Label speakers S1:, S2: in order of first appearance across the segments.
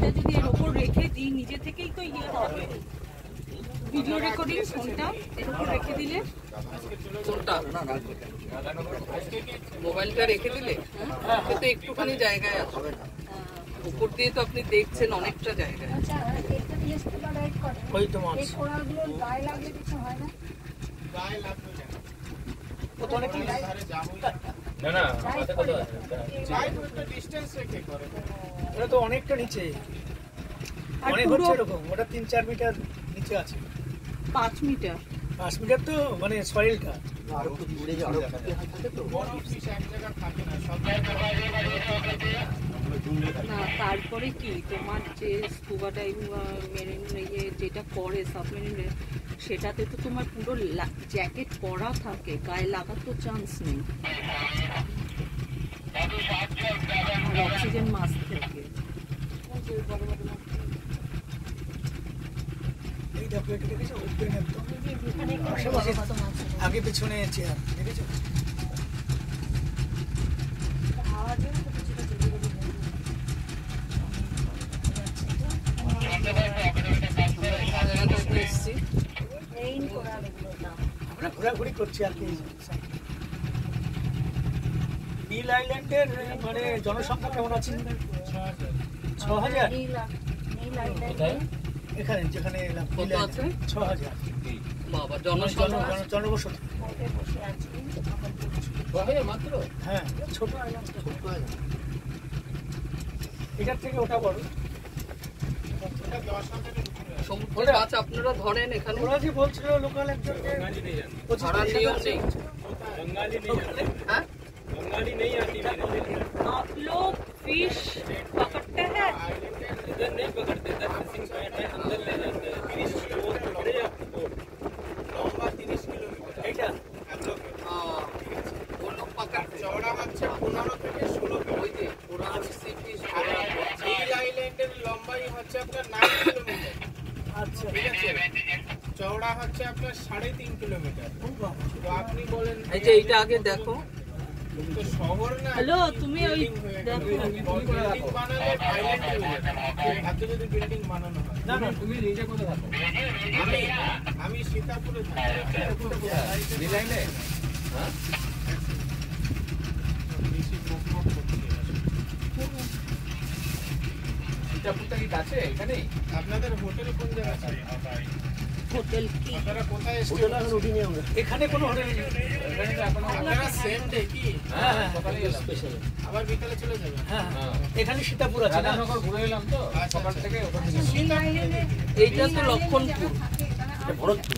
S1: ফোনটা যদি এর উপর রেখে দিই নিজে থেকেই তো ইয়ে হবে, ভিডিও রেকর্ডিং ফোনটা এর উপর রেখে দিলে,
S2: কোনটা মোবাইলটা রেখে দিলে কিন্তু একটুখানি জায়গায় আসবে, উপর দিয়ে তো আপনি দেখছেন অনেকটা জায়গায়।
S3: ওই তো মাছ ওটা তো অনেকটা নিচে, অনেক হচ্ছে এরকম, ওটা 3-4 মিটার নিচে আছে।
S1: 5 মিটার
S3: 5 মিটার তো মানে সয়েলটা
S1: না। তারপরে কি তোমার যে স্কুবা ডাইভিং মেরিন যেটা করে সাবমেরিনে, সেটাতে তো তোমার পুরো জ্যাকেট পরা থাকে, গায়ে লাগার তো চান্স নেই, আর অক্সিজেন মাস্ক থাকে।
S3: আগে পিছনে চেয়ার দেখেছো? আমরা ঘোরাঘুরি করছি আর কি। নীল আইল্যান্ডের মানে জনসংখ্যা কেমন আছে? 6000। এখানে যেখানে 6000
S2: বাবা
S3: জনবসতি। হ্যাঁ ছোট এটার থেকে ওটা বড়।
S2: সমুদ্রের মাছ আপনারা ধরেন এখানে?
S3: ওরা যে বলছিল লোকাল একজনকে
S2: ধরার নিয়ম নেই। हाँ?
S1: आप लोग फिश पकड़ते हैं?
S4: इधर नहीं पकड़ते, इधर फिशिंग पॉइंट है, अंदर ले जाते हैं। फिश वो पकड़े आपको बोट लंबा 30 किलोमीटर এটা
S2: वो लोग पकड़ते
S4: চওড়া হচ্ছে 15 থেকে 16
S2: ওই যে পুরানো সি ফিশ
S4: নীল আইল্যান্ডের লম্বাই হচ্ছে আপনার 9 কিলোমিটার।
S3: আচ্ছা
S4: ঠিক আছে, চওড়া হচ্ছে আপনার 3.5 কিলোমিটার। তো আপনি বলেন
S2: এই যে এইটা আগে দেখো
S4: তো শহর না।
S1: হ্যালো তুমি ওই দেখো
S4: বিল্ডিং বানালে আইল্যান্ড হয়ে যাবে, এত যদি বিল্ডিং বানানো হয়।
S3: না না তুমি নিজে কোথায় থাকো?
S4: আমি সীতাপুরে থাকি।
S3: নীল আইল্যান্ড?
S4: হ্যাঁ
S3: সীতাপুরটা কি কাছে এখানে?
S4: আপনাদের হোটেল কোন জায়গায় আছে?
S1: হোটেল কি
S4: আপনারা কোথায় এসেছেন?
S3: হোটেল এখন উঠিনি আমরা, এখানে কোনো হোটেল নেই। এখানে তো এখন
S4: আপনারা সেম ডে কি?
S3: হ্যাঁ হ্যাঁ
S4: সকালে গেলাম স্পেশাল, আবার বিকালে চলে যাবেন।
S3: হ্যাঁ এখানে সীতাপুর আছে না,
S4: ঘুরে এলাম তো সকাল থেকে ওখানে।
S2: এইটা তো লক্ষণপুর,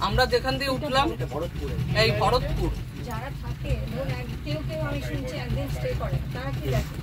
S2: আমরা যেখান দিয়ে উঠলাম এই ভরতপুর।
S5: যারা থাকে কেউ কেউ আমি শুনছি একদিন স্টে করে, তারা কি দেখে